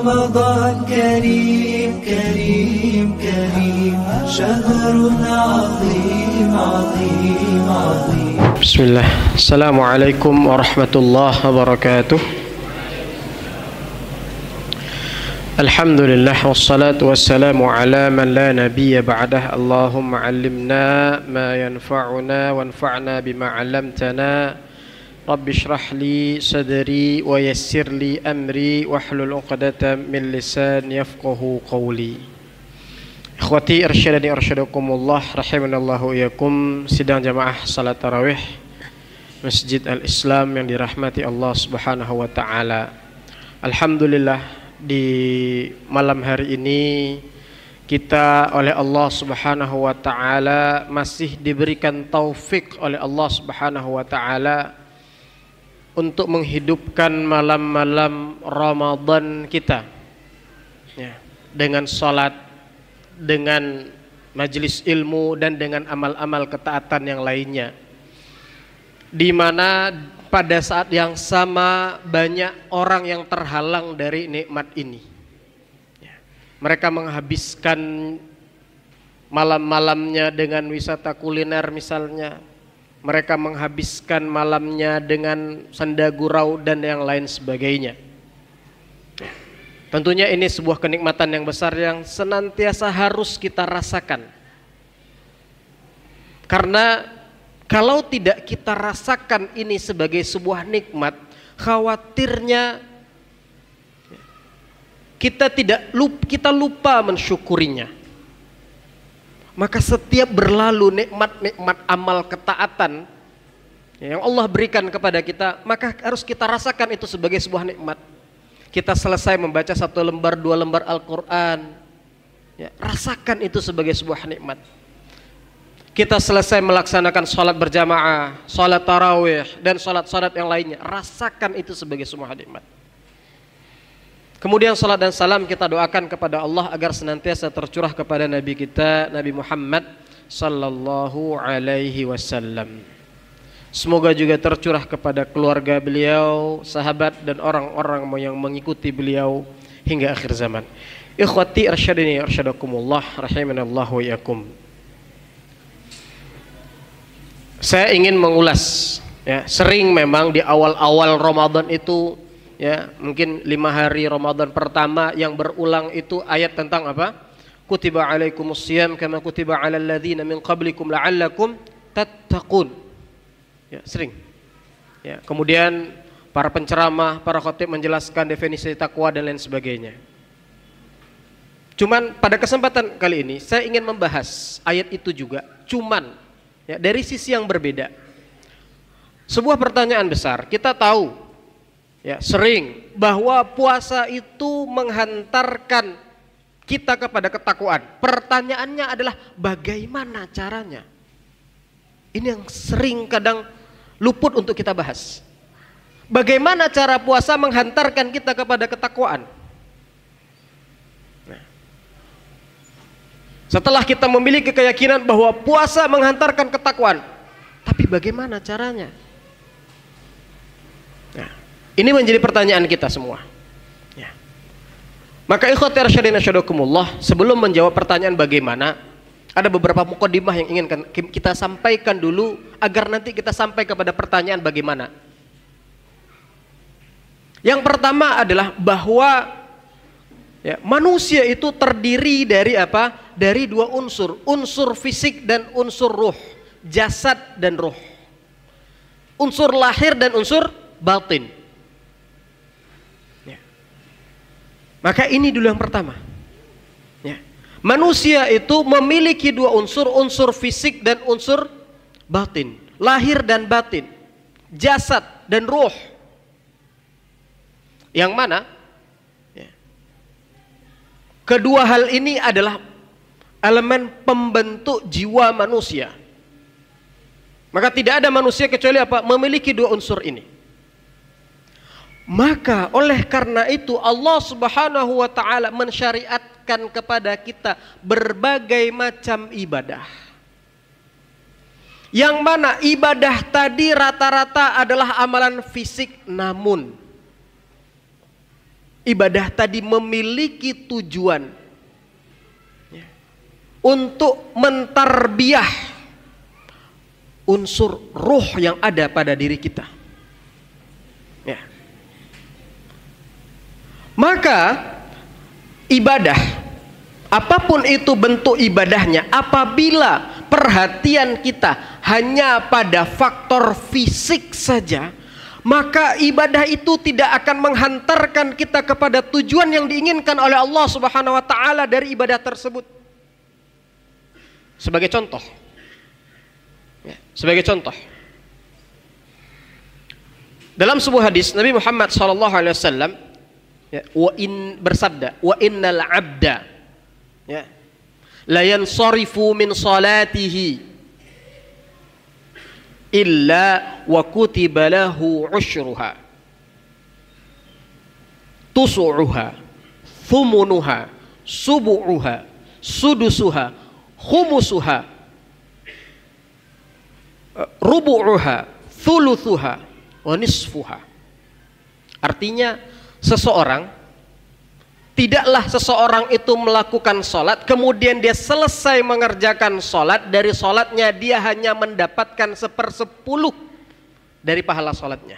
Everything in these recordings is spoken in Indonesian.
رمضان كريم كريم كريم شهر عظيم عظيم عظيم. بسم الله. السلام عليكم ورحمة الله وبركاته. الحمد لله والصلاة والسلام على من لا نبي بعده. اللهم علمنا ما ينفعنا وانفعنا بما علمتنا. رب اشرح لي صدري ويسر لي أمري واحلل عقدة من لساني يفقهوا قولي. Ikhwati irsyadani irsyadakumullah rahimanallahu iyyakum. Sidang jamaah salat tarawih Masjid Al-Islam yang dirahmati Allah Subhanahu wa taala. Alhamdulillah, di malam hari ini kita oleh Allah Subhanahu wa taala masih diberikan taufik oleh Allah Subhanahu wa taala untuk menghidupkan malam-malam Ramadan kita ya, dengan salat, dengan majelis ilmu, dan dengan amal-amal ketaatan yang lainnya, di mana pada saat yang sama banyak orang yang terhalang dari nikmat ini ya. Mereka menghabiskan malam-malamnya dengan wisata kuliner misalnya, mereka menghabiskan malamnya dengan sanda gurau dan yang lain sebagainya. Tentunya ini sebuah kenikmatan yang besar yang senantiasa harus kita rasakan. Karena kalau tidak kita rasakan ini sebagai sebuah nikmat, khawatirnya kita lupa mensyukurinya. Maka setiap berlalu nikmat-nikmat amal ketaatan yang Allah berikan kepada kita, maka harus kita rasakan itu sebagai sebuah nikmat. Kita selesai membaca 1 lembar 2 lembar Al-Quran ya, rasakan itu sebagai sebuah nikmat. Kita selesai melaksanakan sholat berjamaah, sholat tarawih, dan sholat-sholat yang lainnya, rasakan itu sebagai sebuah nikmat. Kemudian salat dan salam kita doakan kepada Allah agar senantiasa tercurah kepada Nabi kita, Nabi Muhammad sallallahu alaihi wasallam. Semoga juga tercurah kepada keluarga beliau, sahabat, dan orang-orang yang mengikuti beliau hingga akhir zaman. Ikhwati irsyadini irsyadakumullah rahimanallahu iyyakum. Saya ingin mengulas ya, sering memang di awal-awal Ramadan itu ya, mungkin 5 hari Ramadan pertama yang berulang itu ayat tentang apa? Kutiba alaikumusiyam kama kutiba alal ladzina min qablikum la'allakum tattaqun. Ya, sering. Ya, kemudian para penceramah, para khatib menjelaskan definisi takwa dan lain sebagainya. Cuman pada kesempatan kali ini saya ingin membahas ayat itu juga, cuman ya, dari sisi yang berbeda. Sebuah pertanyaan besar, kita tahu ya, sering bahwa puasa itu menghantarkan kita kepada ketakwaan. Pertanyaannya adalah bagaimana caranya? Ini yang sering kadang luput untuk kita bahas. Bagaimana cara puasa menghantarkan kita kepada ketakwaan? Nah, setelah kita memiliki keyakinan bahwa puasa menghantarkan ketakwaan, tapi bagaimana caranya? Nah, ini menjadi pertanyaan kita semua ya. Maka ikhwati irsyadina irsyadakumullah, sebelum menjawab pertanyaan bagaimana, ada beberapa mukadimah yang ingin kita sampaikan dulu agar nanti kita sampai kepada pertanyaan bagaimana. Yang pertama adalah bahwa ya, manusia itu terdiri dari apa? Dari 2 unsur, unsur fisik dan unsur ruh, jasad dan ruh, unsur lahir dan unsur batin. Maka ini dulu yang pertama ya. Manusia itu memiliki 2 unsur, unsur fisik dan unsur batin, lahir dan batin, jasad dan ruh. Yang mana ya, kedua hal ini adalah elemen pembentuk jiwa manusia. Maka tidak ada manusia kecuali apa? Memiliki 2 unsur ini. Maka oleh karena itu Allah Subhanahu wa taala mensyariatkan kepada kita berbagai macam ibadah. Yang mana ibadah tadi rata-rata adalah amalan fisik, namun ibadah tadi memiliki tujuan untuk mentarbiyah unsur ruh yang ada pada diri kita. Ya. Maka ibadah, apapun itu bentuk ibadahnya, apabila perhatian kita hanya pada faktor fisik saja, maka ibadah itu tidak akan menghantarkan kita kepada tujuan yang diinginkan oleh Allah Subhanahu wa taala dari ibadah tersebut. Sebagai contoh, dalam sebuah hadis Nabi Muhammad SAW bersabda, wa innal abda la yansarifu min salatihi illa wa kutiba lahu ushruha tusu'uha thumunuha subu'uha sudusuha khumusuha rubu'uha thuluthuha wa nisfuha. Artinya tidaklah seseorang itu melakukan sholat kemudian dia selesai mengerjakan sholat, dari sholatnya dia hanya mendapatkan 1/10 dari pahala sholatnya.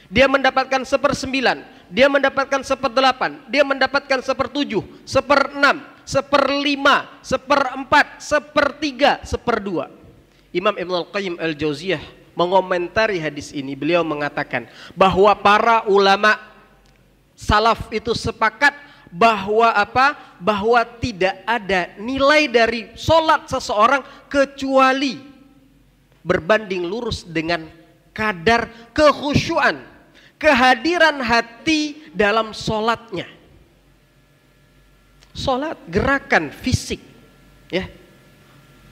Dia mendapatkan 1/9, dia mendapatkan 1/8, dia mendapatkan 1/7, 1/6, 1/5, 1/4, 1/3, 1/2. Imam Ibnu Al-Qayyim Al-Jauziyah mengomentari hadis ini, beliau mengatakan bahwa para ulama salaf itu sepakat bahwa bahwa tidak ada nilai dari sholat seseorang kecuali berbanding lurus dengan kadar kekhusyuan, kehadiran hati dalam sholatnya. Sholat gerakan fisik, ya,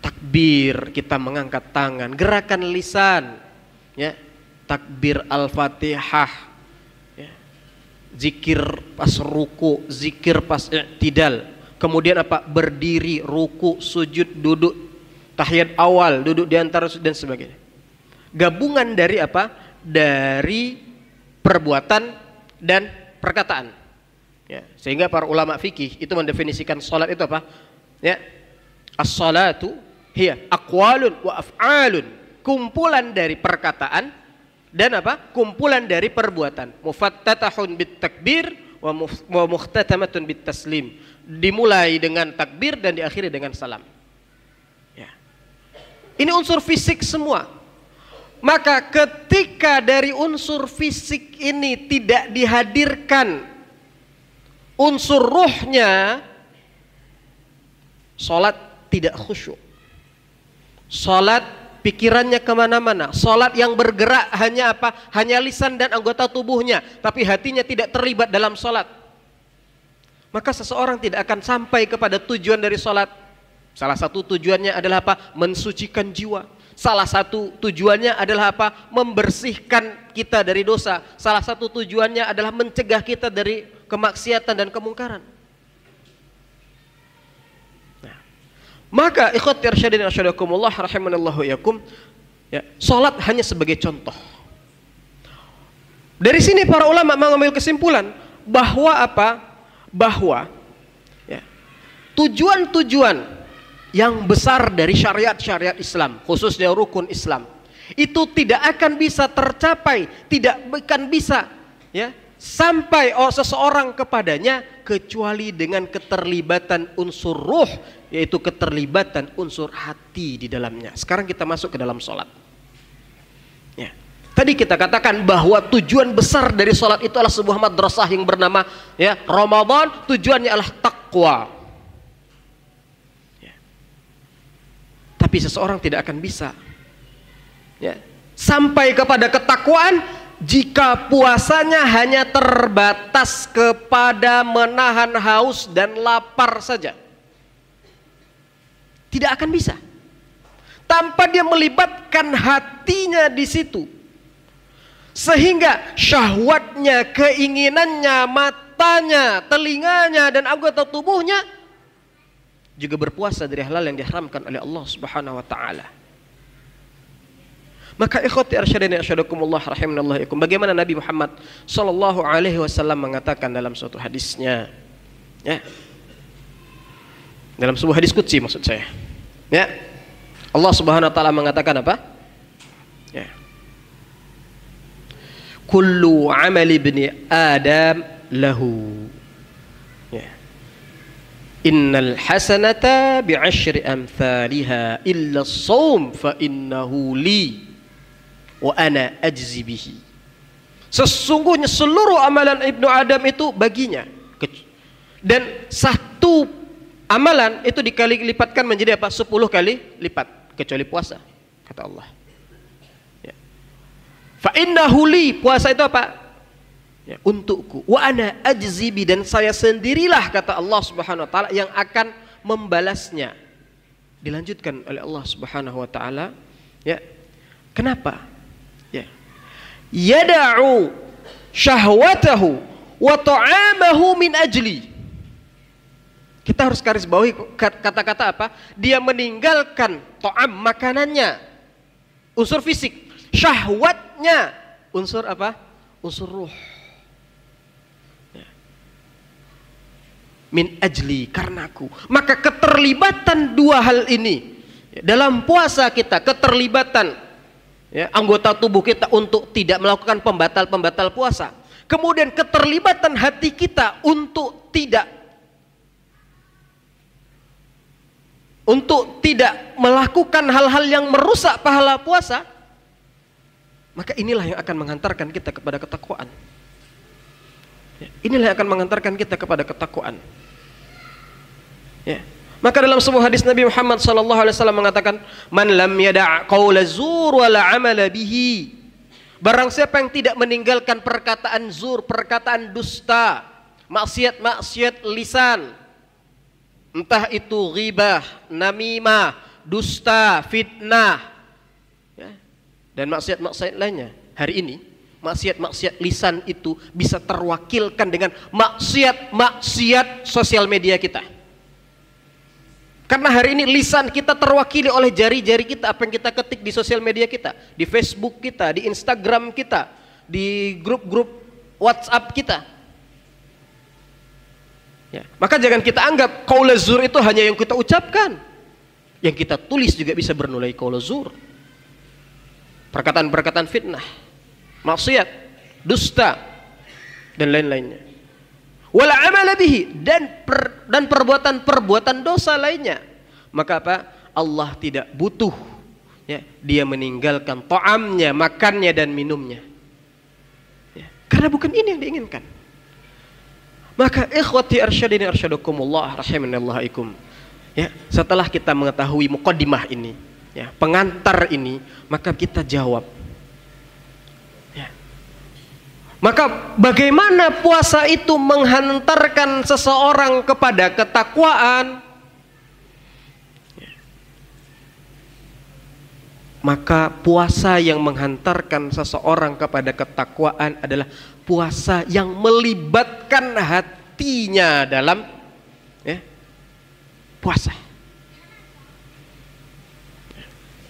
takbir, kita mengangkat tangan, gerakan lisan, ya, takbir al-fatihah, ya, zikir pas ruku, zikir pas i'tidal, kemudian berdiri, ruku, sujud, duduk, tahiyat awal, duduk di antara dan sebagainya. Gabungan dari dari perbuatan dan perkataan. Ya, sehingga para ulama fikih itu mendefinisikan salat itu ya, as-salatu hiya aqwalun wa af'alun, kumpulan dari perkataan dan kumpulan dari perbuatan. Mufattatahun bit takbir wa mukhtatamatun bit taslim, dimulai dengan takbir dan diakhiri dengan salam. Ya. Ini unsur fisik semua. Maka ketika dari unsur fisik ini tidak dihadirkan unsur ruhnya, salat tidak khusyuk. Salat pikirannya kemana-mana. Salat yang bergerak hanya hanya lisan dan anggota tubuhnya, tapi hatinya tidak terlibat dalam salat. Maka seseorang tidak akan sampai kepada tujuan dari salat. Salah satu tujuannya adalah mensucikan jiwa. Salah satu tujuannya adalah membersihkan kita dari dosa. Salah satu tujuannya adalah mencegah kita dari kemaksiatan dan kemungkaran. Nah, maka ikhwati arsyadin asyadakumullah rahimanallahu yakum, ya, salat hanya sebagai contoh. Dari sini para ulama mengambil kesimpulan bahwa bahwa ya, tujuan-tujuan yang besar dari syariat-syariat Islam, khususnya rukun Islam, itu tidak akan bisa tercapai, tidak akan bisa, ya, sampai seseorang kepadanya kecuali dengan keterlibatan unsur ruh, yaitu keterlibatan unsur hati di dalamnya. Sekarang kita masuk ke dalam sholat. Ya. Tadi kita katakan bahwa tujuan besar dari sholat itu adalah sebuah madrasah yang bernama, ya, Ramadan. Tujuannya adalah takwa. Tapi seseorang tidak akan bisa, ya, sampai kepada ketakwaan jika puasanya hanya terbatas kepada menahan haus dan lapar saja. Tidak akan bisa tanpa dia melibatkan hatinya di situ, sehingga syahwatnya, keinginannya, matanya, telinganya dan anggota tubuhnya juga berpuasa dari hal yang diharamkan oleh Allah Subhanahu wa taala. Maka ikhwati arsyadani arsyadakumullah rahimanallah yakum, bagaimana Nabi Muhammad sallallahu alaihi wasallam mengatakan dalam suatu hadisnya, ya, dalam sebuah hadis qudsi maksud saya, ya, Allah Subhanahu wa taala mengatakan apa? Ya, kullu amali ibni Adam lahu, ya, innal hasanata bi'asyri amthaliha illa as-shaum fa innahu li wa ana ajzi bihi. Sesungguhnya seluruh amalan Ibnu Adam itu baginya, dan satu amalan itu dikali lipatkan menjadi apa? 10 kali lipat, kecuali puasa, kata Allah. Ya. Fa innahu li, puasa itu apa? Ya, untukku. Wa ana ajzi bi, dan saya sendirilah, kata Allah Subhanahu wa taala, yang akan membalasnya. Dilanjutkan oleh Allah Subhanahu wa taala, ya. Kenapa? Ya. Yada'u syahwatahu wa ta'amahu min ajli. Kita harus garis bawahi kata-kata apa? Dia meninggalkan ta'am, makanannya, unsur fisik, syahwatnya, unsur apa? Unsur ruh. Ya. Min ajli, karenaku. Maka keterlibatan dua hal ini dalam puasa kita, keterlibatan, ya, anggota tubuh kita untuk tidak melakukan pembatal-pembatal puasa. Kemudian keterlibatan hati kita untuk tidak melakukan hal-hal yang merusak pahala puasa. Maka inilah yang akan menghantarkan kita kepada ketakwaan. Ya, inilah yang akan menghantarkan kita kepada ketakwaan. Ya. Maka dalam sebuah hadis Nabi Muhammad SAW mengatakan, man lam yada' qaula zur wala amala bihi, barang siapa yang tidak meninggalkan perkataan zur, perkataan dusta, maksiat-maksiat lisan, entah itu ghibah, namimah, dusta, fitnah, ya, dan maksiat-maksiat lainnya. Hari ini maksiat-maksiat lisan itu bisa terwakilkan dengan maksiat-maksiat sosial media kita. Karena hari ini lisan kita terwakili oleh jari-jari kita, apa yang kita ketik di sosial media kita, di Facebook kita, di Instagram kita, di grup-grup WhatsApp kita. Ya, maka jangan kita anggap qaul zur itu hanya yang kita ucapkan. Yang kita tulis juga bisa bernilai qaul zur. Perkataan-perkataan fitnah, maksiat, dusta, dan lain-lainnya. Wala amala bihi, dan perbuatan-perbuatan dosa lainnya. Maka apa? Allah tidak butuh, ya, dia meninggalkan ta'amnya, makannya dan minumnya, ya, karena bukan ini yang diinginkan. Maka ikhwati arsyadini arsyadakumullah rahimanallahu ikum, ya, setelah kita mengetahui muqaddimah ini, ya, pengantar ini, maka kita jawab. Maka bagaimana puasa itu menghantarkan seseorang kepada ketakwaan? Maka puasa yang menghantarkan seseorang kepada ketakwaan adalah puasa yang melibatkan hatinya dalam, ya, puasa.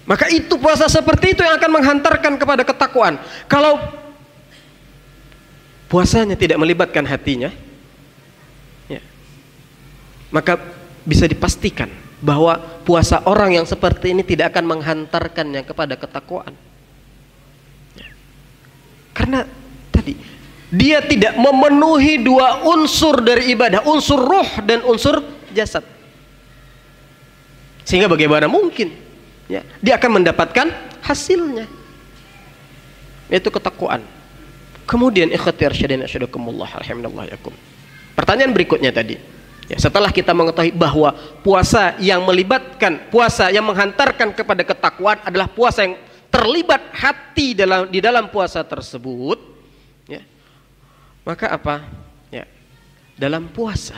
Maka itu puasa seperti itu yang akan menghantarkan kepada ketakwaan. Kalau puasanya tidak melibatkan hatinya, ya, maka bisa dipastikan bahwa puasa orang yang seperti ini tidak akan menghantarkannya kepada ketakwaan, ya. Karena tadi dia tidak memenuhi dua unsur dari ibadah, unsur ruh dan unsur jasad, sehingga bagaimana mungkin, ya, dia akan mendapatkan hasilnya, yaitu ketakwaan. Kemudian ikhwati arsyadina asyadakumullah rahimanallahu yakum, pertanyaan berikutnya tadi, ya, setelah kita mengetahui bahwa puasa yang melibatkan, puasa yang menghantarkan kepada ketakwaan adalah puasa yang terlibat hati di dalam puasa tersebut, ya, maka apa, ya, dalam puasa,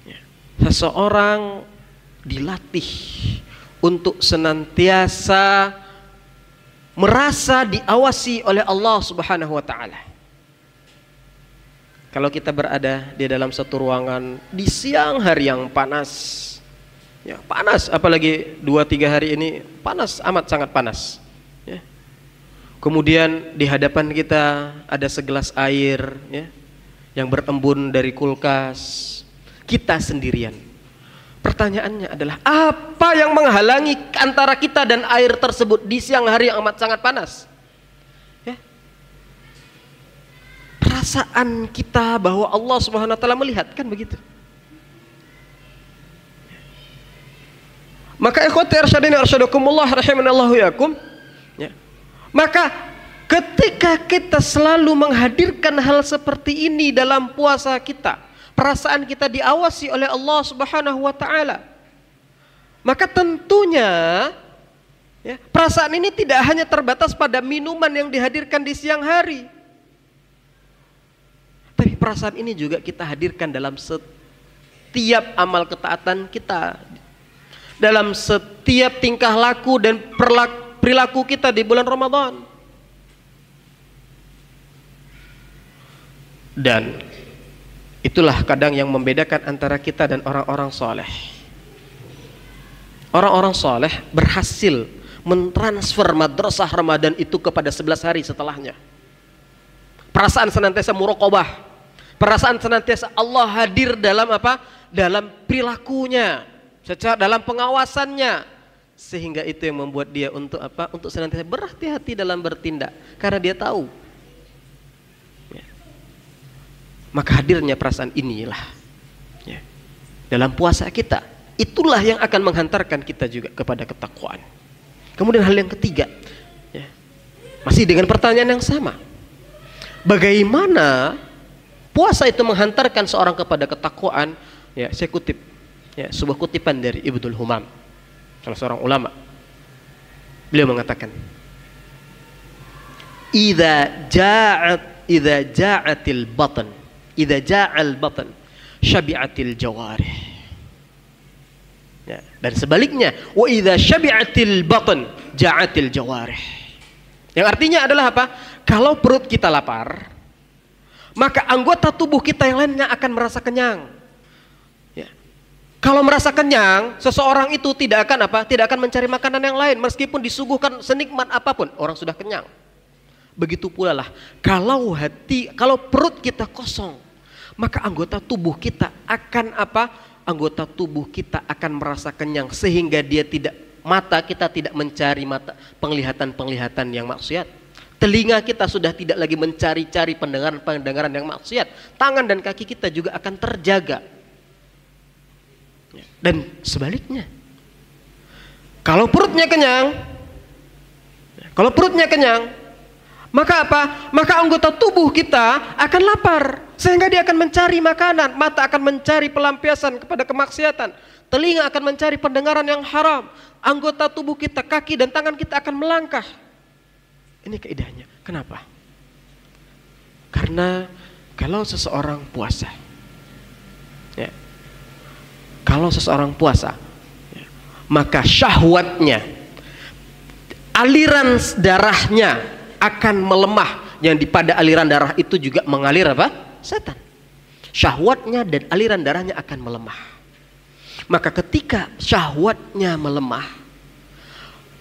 ya, seseorang dilatih untuk senantiasa merasa diawasi oleh Allah Subhanahu wa taala. Kalau kita berada di dalam satu ruangan di siang hari yang panas, Ya, panas, apalagi 2-3 hari ini panas, amat sangat panas. Ya. Kemudian di hadapan kita ada segelas air, ya, yang berembun dari kulkas. Kita sendirian. Pertanyaannya adalah, apa yang menghalangi antara kita dan air tersebut di siang hari yang amat sangat panas? Ya. Perasaan kita bahwa Allah Subhanahu wa taala melihat, kan begitu? Maka ikhwati arsyadini arsyadakumullah rahimanallahu yakum, ya. Maka ketika kita selalu menghadirkan hal seperti ini dalam puasa kita, perasaan kita diawasi oleh Allah Subhanahu wa taala, maka tentunya, ya, perasaan ini tidak hanya terbatas pada minuman yang dihadirkan di siang hari, tapi perasaan ini juga kita hadirkan dalam setiap amal ketaatan kita, dalam setiap tingkah laku dan perilaku kita di bulan Ramadan. Dan itulah kadang yang membedakan antara kita dan orang-orang soleh. Orang-orang soleh berhasil mentransfer madrasah Ramadan itu kepada 11 hari setelahnya. Perasaan senantiasa muraqabah, perasaan senantiasa Allah hadir dalam apa? Dalam perilakunya, secara dalam pengawasannya, sehingga itu yang membuat dia untuk apa? Untuk senantiasa berhati-hati dalam bertindak, karena dia tahu. Ya. Maka hadirnya perasaan inilah, ya, dalam puasa kita, itulah yang akan menghantarkan kita juga kepada ketakwaan. Kemudian hal yang ketiga, ya, masih dengan pertanyaan yang sama, bagaimana puasa itu menghantarkan seorang kepada ketakwaan? Ya, saya kutip, ya, sebuah kutipan dari Ibnul Humam, salah seorang ulama. Beliau mengatakan, idza ja'atil batan syabi'atil jawarih. Ya, dan sebaliknya, wa idza syabi'atil batan ja'atil jawarih. Yang artinya adalah apa? Kalau perut kita lapar, maka anggota tubuh kita yang lainnya akan merasa kenyang. Ya. Kalau merasa kenyang, seseorang itu tidak akan apa? Tidak akan mencari makanan yang lain meskipun disuguhkan senikmat apapun, orang sudah kenyang. Begitu pula lah, kalau perut kita kosong, maka anggota tubuh kita akan apa? Anggota tubuh kita akan merasa kenyang, sehingga mata kita tidak mencari penglihatan yang maksiat. Telinga kita sudah tidak lagi mencari-cari pendengaran yang maksiat. Tangan dan kaki kita juga akan terjaga. Dan sebaliknya, kalau perutnya kenyang, maka apa? Maka anggota tubuh kita akan lapar, sehingga dia akan mencari makanan. Mata akan mencari pelampiasan kepada kemaksiatan, telinga akan mencari pendengaran yang haram, anggota tubuh kita, kaki dan tangan kita akan melangkah. Ini kaidahnya. Kenapa? Karena kalau seseorang puasa, ya, maka syahwatnya, aliran darahnya akan melemah, yang pada aliran darah itu juga mengalir apa? Setan. Syahwatnya dan aliran darahnya akan melemah. Maka ketika syahwatnya melemah,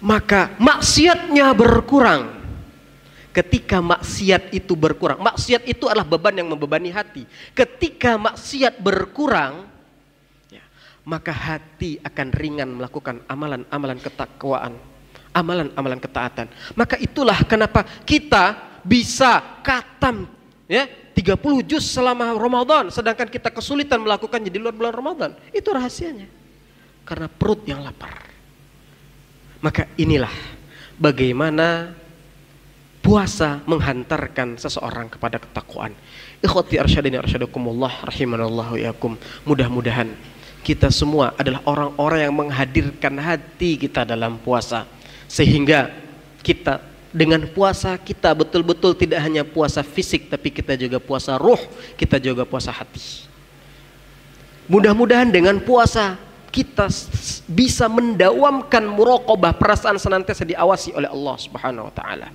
maka maksiatnya berkurang. Ketika maksiat itu berkurang, maksiat itu adalah beban yang membebani hati. Ketika maksiat berkurang, ya, maka hati akan ringan melakukan amalan-amalan ketakwaan, amalan-amalan ketaatan. Maka itulah kenapa kita bisa khatam, ya, 30 juz selama Ramadan, sedangkan kita kesulitan melakukannya di luar bulan Ramadan. Itu rahasianya. Karena perut yang lapar. Maka inilah bagaimana puasa menghantarkan seseorang kepada ketakwaan. Ikhwati arsyadini arsyadakumullah rahimanallahu yakum. Mudah-mudahan kita semua adalah orang-orang yang menghadirkan hati kita dalam puasa, sehingga kita dengan puasa kita betul-betul tidak hanya puasa fisik, tapi kita juga puasa ruh, kita juga puasa hati. Mudah-mudahan dengan puasa kita bisa mendawamkan muraqabah, perasaan senantiasa diawasi oleh Allah Subhanahu wa taala.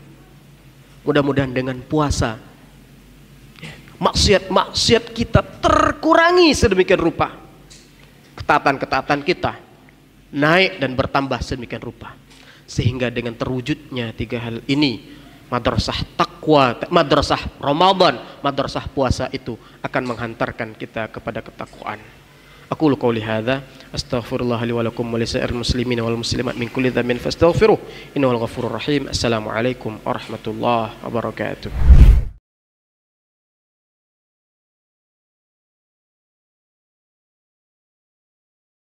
Mudah-mudahan dengan puasa maksiat-maksiat kita terkurangi sedemikian rupa. Ketaatan-ketaatan kita naik dan bertambah sedemikian rupa. Sehingga dengan terwujudnya 3 hal ini, madrasah takwa, madrasah Ramadan, madrasah puasa itu akan menghantarkan kita kepada ketakwaan. Aqulu qouli hadza astaghfirullah li wa lakum wa lisa'iril muslimin wal muslimat min kulli dhanbin fastaghfiruh innahu al ghafurur rahim. Assalamualaikum warahmatullahi wabarakatuh.